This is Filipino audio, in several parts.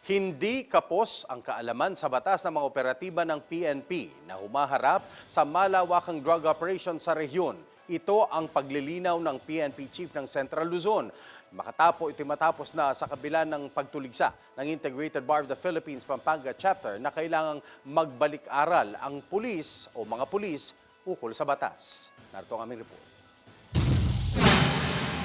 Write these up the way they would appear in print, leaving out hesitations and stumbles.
Hindi kapos ang kaalaman sa batas ng mga operatiba ng PNP na humaharap sa malawakang drug operation sa rehiyon. Ito ang paglilinaw ng PNP Chief ng Central Luzon. Matapos na sa kabila ng pagtuligsa ng Integrated Bar of the Philippines Pampanga Chapter na kailangang magbalik-aral ang pulis o mga pulis ukol sa batas. Narito ang aming report.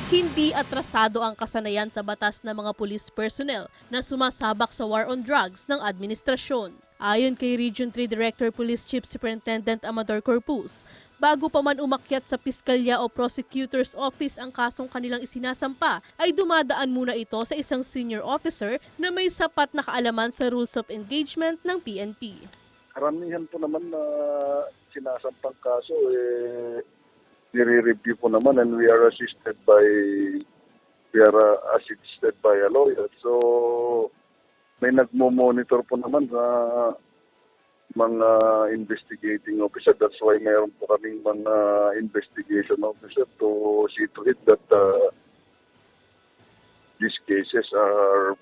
Hindi atrasado ang kasanayan sa batas ng mga police personnel na sumasabak sa war on drugs ng administrasyon. Ayon kay Region 3 Director Police Chief Superintendent Amador Corpus, bago pa man umakyat sa piskalya o prosecutor's office ang kasong kanilang isinasampa, ay dumadaan muna ito sa isang senior officer na may sapat na kaalaman sa rules of engagement ng PNP. Karamihan po naman na sinasampang kaso, nire-review po naman and we are assisted by a lawyer. So may nagmo-monitor po naman sa mga investigating officer. That's why mayroon po kaming mga investigation officer to see to it that these cases are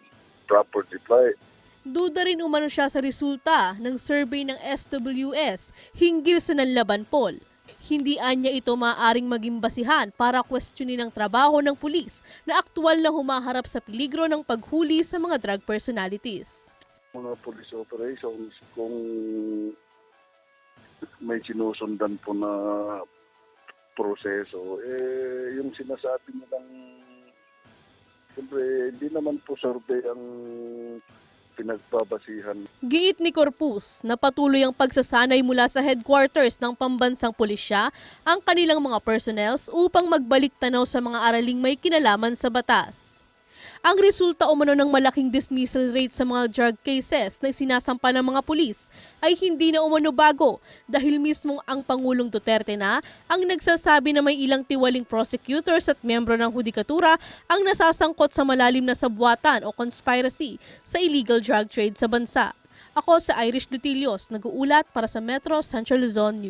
properly applied. Duda rin umano siya sa resulta ng survey ng SWS hinggil sa nanlaban poll. Hindi anya ito maaaring maging basihan para questionin ang trabaho ng pulis na aktual na humaharap sa peligro ng paghuli sa mga drug personalities. Mga police operations, kung may sinusundan po na proseso, yung sinasabi nilang, siyempre, hindi naman po survey ang pinagbabasihan. Giit ni Corpus na patuloy ang pagsasanay mula sa headquarters ng pambansang pulisya ang kanilang mga personnels upang magbalik tanaw sa mga araling may kinalaman sa batas. Ang resulta umano ng malaking dismissal rate sa mga drug cases na sinasampa ng mga pulis ay hindi na umano bago dahil mismong ang Pangulong Duterte na ang nagsasabi na may ilang tiwaling prosecutors at miyembro ng hudikatura ang nasasangkot sa malalim na sabwatan o conspiracy sa illegal drug trade sa bansa. Ako sa Irish Dutilios, nag-uulat para sa Metro Central Luzon News.